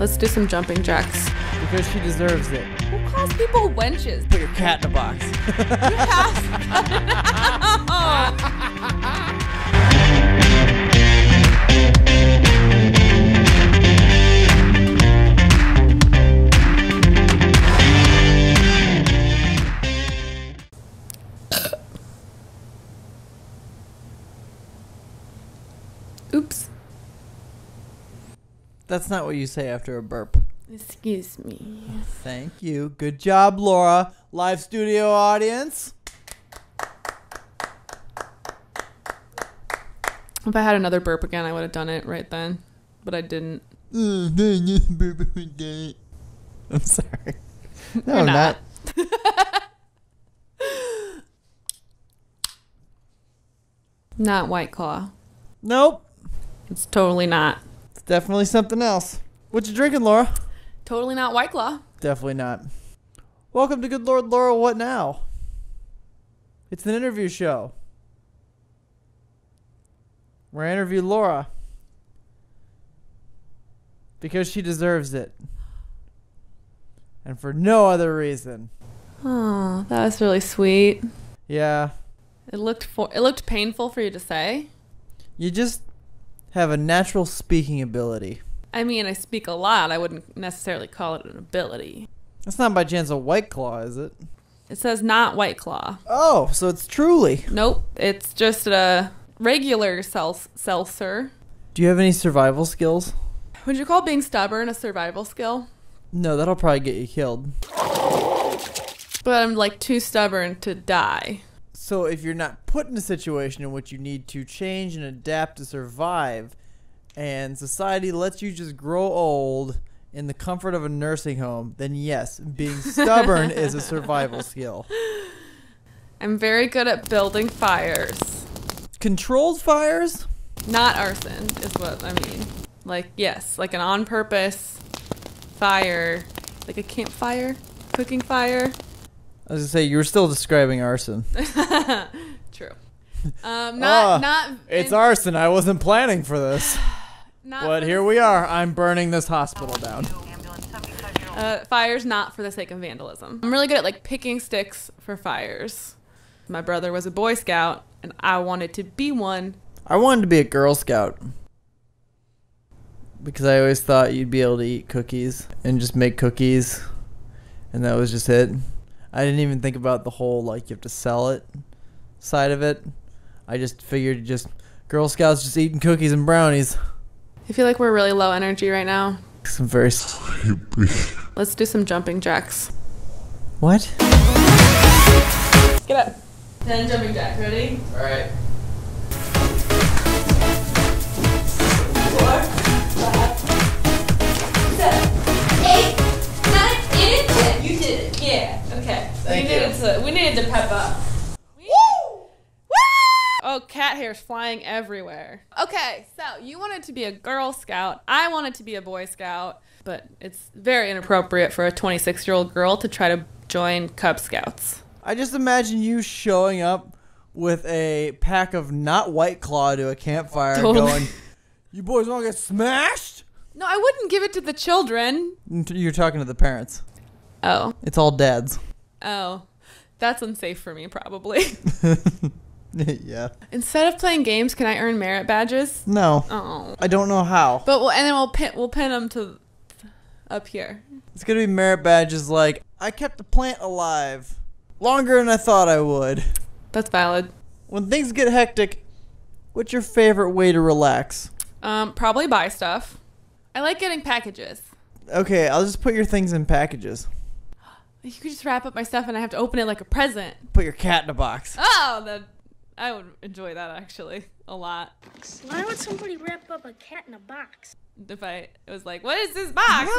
Let's do some jumping jacks. Because she deserves it. Who calls people wenches? Put your cat in a box. You have Oops. That's not what you say after a burp. Excuse me. Thank you. Good job, Laura. Live studio audience. If I had another burp again, I would have done it right then. But I didn't. I'm sorry. No, You're I'm not. Not White Claw. Nope. It's totally not. It's definitely something else. What you drinking, Laura? Totally not White Claw. Definitely not. Welcome to Good Lord Laura, What Now? It's an interview show. Where I interview Laura. Because she deserves it. And for no other reason. Oh, that was really sweet. Yeah. It looked painful for you to say. You just have a natural speaking ability. I mean, I speak a lot. I wouldn't necessarily call it an ability. That's not by chance a White Claw, is it? It says not White Claw. Oh, so it's truly. Nope. It's just a regular seltzer. Do you have any survival skills? Would you call being stubborn a survival skill? No, that'll probably get you killed. But I'm like too stubborn to die. So if you're not put in a situation in which you need to change and adapt to survive, and society lets you just grow old in the comfort of a nursing home, then yes, being stubborn is a survival skill. I'm very good at building fires. Controlled fires? Not arson is what I mean. Like, yes, like an on-purpose fire. Like a campfire? Cooking fire? I was going to say, you were still describing arson. True. It's arson. I wasn't planning for this. But here we are. I'm burning this hospital down. Fires not for the sake of vandalism. I'm really good at like picking sticks for fires. My brother was a Boy Scout, and I wanted to be one. I wanted to be a Girl Scout. Because I always thought you'd be able to eat cookies and just make cookies. And that was just it. I didn't even think about the whole, like, you have to sell it side of it. I just figured just Girl Scouts just eating cookies and brownies. I feel like we're really low energy right now. I'm very sleepy. Let's do some jumping jacks. What? Get up. 10 jumping jacks. Ready? All right. 4, 5, 7, 8, 9, and 10. You did it. Yeah. Okay. Thank you. We needed to pep up. Woo! Woo! Oh, cat hair's flying everywhere. Okay, so you wanted to be a Girl Scout. I wanted to be a Boy Scout, but it's very inappropriate for a 26-year-old girl to try to join Cub Scouts. I just imagine you showing up with a pack of not White Claw to a campfire going, you boys want to get smashed? No, I wouldn't give it to the children. You're talking to the parents. Oh. It's all dads. Oh. That's unsafe for me, probably. Yeah. Instead of playing games, can I earn merit badges? No. Oh. I don't know how. But and then we'll pin them to up here. It's going to be merit badges like, I kept the plant alive longer than I thought I would. That's valid. When things get hectic, what's your favorite way to relax? Probably buy stuff. I like getting packages. Okay, I'll just put your things in packages. You could just wrap up my stuff and I have to open it like a present. Put your cat in a box. Oh, I would enjoy that actually a lot. Why would somebody wrap up a cat in a box? If it was like, what is this box?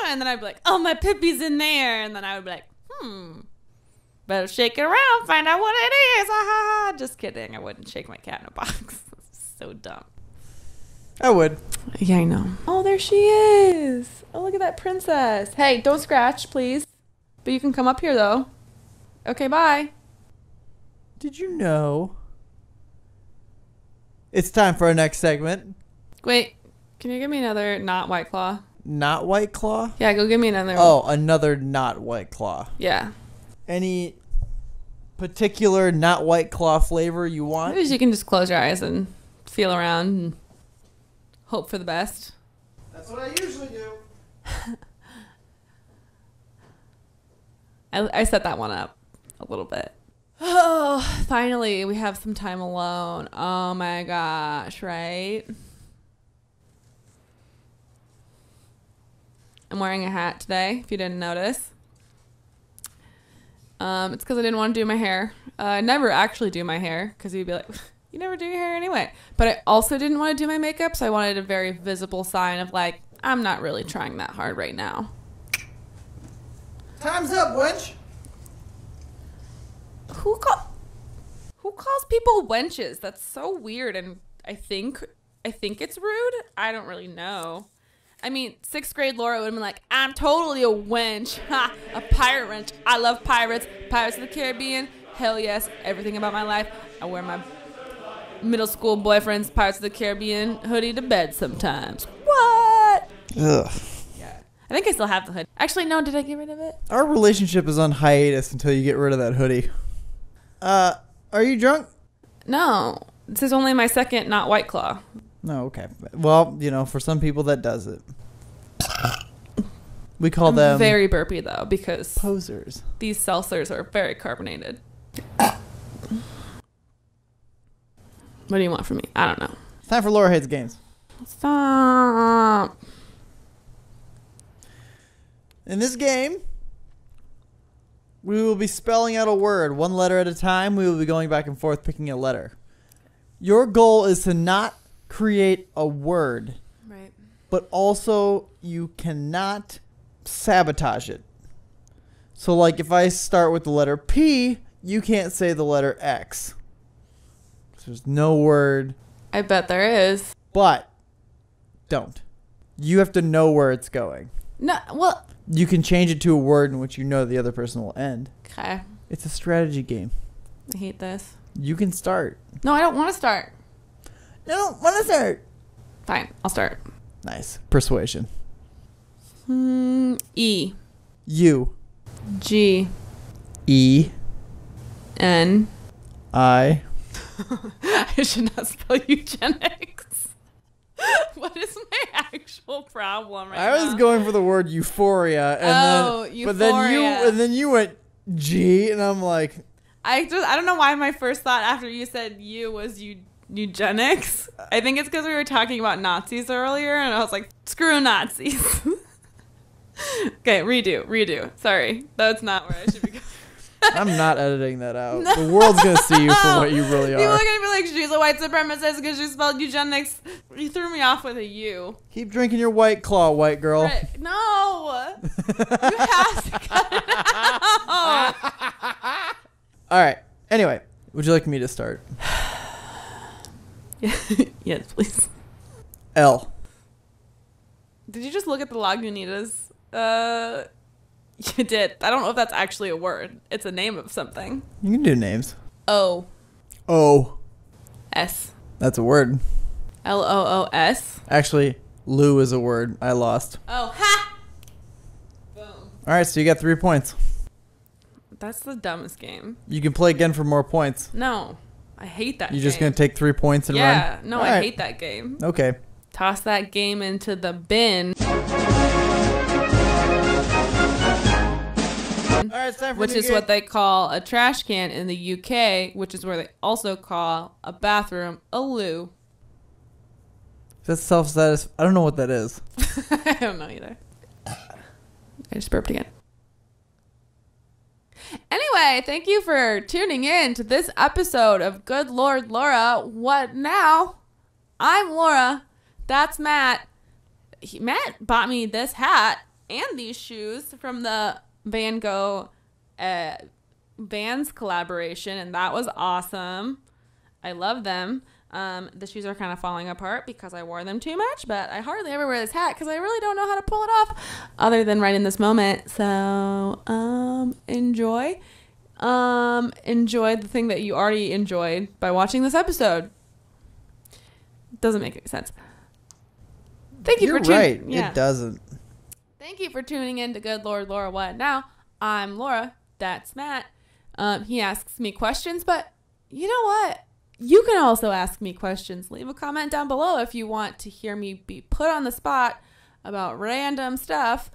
And then I'd be like, oh, my Pippi's in there. And then I would be like, better shake it around, find out what it is. Ah, just kidding. I wouldn't shake my cat in a box. So dumb. I would. Yeah, I know. Oh, there she is. Oh, look at that princess. Hey, don't scratch, please. But you can come up here, though. Okay, bye. Did you know? It's time for our next segment. Wait, Can you give me another not White Claw? Not White Claw? Yeah, go give me another one. Oh, another not White Claw. Yeah. Any particular not White Claw flavor you want? Maybe you can just close your eyes and feel around and hope for the best. That's what I usually do. I set that one up a little bit. Oh, finally, we have some time alone. Oh my gosh, right? I'm wearing a hat today, if you didn't notice. It's because I didn't want to do my hair. I never actually do my hair because you'd be like, you never do your hair anyway. But I also didn't want to do my makeup, so I wanted a very visible sign of like, I'm not really trying that hard right now. Time's up, wench. Who calls people wenches? That's so weird, and I think it's rude. I don't really know. I mean, 6th grade Laura would have been like, I'm totally a wench. Ha, a pirate wench. I love pirates. Pirates of the Caribbean. Hell yes. Everything about my life. I wear my middle school boyfriend's Pirates of the Caribbean hoodie to bed sometimes. What? Ugh. Yeah. I think I still have the hood. Actually, no. Did I get rid of it? Our relationship is on hiatus until you get rid of that hoodie. Are you drunk? No. This is only my second not White Claw. No, okay. Well, you know, for some people that does it. We call them very burpy though because posers. These seltzers are very carbonated. What do you want from me? I don't know. It's time for Laura Hates Games. Stop. In this game, we will be spelling out a word one letter at a time. We will be going back and forth picking a letter. Your goal is to not create a word, right? But also you cannot sabotage it. So like if I start with the letter P, you can't say the letter X. There's no word. I bet there is. But don't. You have to know where it's going. No, well, you can change it to a word in which you know the other person will end. Okay. It's a strategy game. I hate this. You can start. No, I don't want to start. I don't want to start. Fine, I'll start. Nice. Persuasion. E. U. G. E. N. I. I should not spell eugenics. What is my actual problem right now? I was going for the word euphoria, and euphoria. But then you went G, and I'm like, I don't know why my first thought after you said U was eugenics. I think it's because we were talking about Nazis earlier, and I was like, screw Nazis. Okay, redo. Sorry, that's not where I should be going. I'm not editing that out. No. The world's gonna see you for what you really are. People are gonna be like, she's a white supremacist because she spelled eugenics. You threw me off with a U. Keep drinking your White Claw, white girl. Right. No, you have to cut it out. All right. Anyway, would you like me to start? Yes, please. L. Did you just look at the Lagunitas? You did. I don't know if that's actually a word. It's a name of something. You can do names. O. S. That's a word. LOOS. Actually, Lou is a word. I lost. Oh, ha! Boom. All right, so you got 3 points. That's the dumbest game. You can play again for more points. No, I hate that game. You're just going to take 3 points and run? Yeah, no, I hate that game. Okay. Toss that game into the bin. All right, it's time for which is what they call a trash can in the UK, which is where they also call a bathroom a loo. That's self-satisfied. I don't know what that is. I don't know either. I just burped again. Anyway, thank you for tuning in to this episode of Good Lord Laura. What now? I'm Laura. That's Matt. Matt bought me this hat and these shoes from the Van Gogh Vans collaboration, and that was awesome. I love them. The shoes are kind of falling apart because I wore them too much, but I hardly ever wear this hat because I really don't know how to pull it off other than right in this moment. So enjoy the thing that you already enjoyed by watching this episode. Doesn't make any sense. Thank you You're for tuning. right. Yeah. It doesn't. Thank you for tuning in to Good Lord Laura What Now. I'm Laura. That's Matt. He asks me questions, but you know what? You can also ask me questions. Leave a comment down below if you want to hear me be put on the spot about random stuff,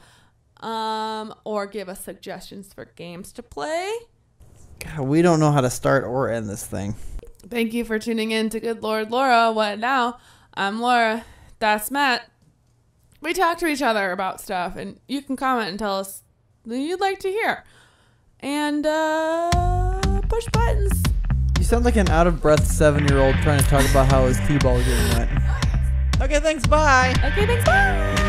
or give us suggestions for games to play. God, we don't know how to start or end this thing. Thank you for tuning in to Good Lord Laura What Now. I'm Laura. That's Matt. We talk to each other about stuff, and you can comment and tell us what you'd like to hear. And push buttons. You sound like an out-of-breath 7-year-old trying to talk about how his T-ball game went. Okay, thanks. Bye. Okay, thanks. Bye.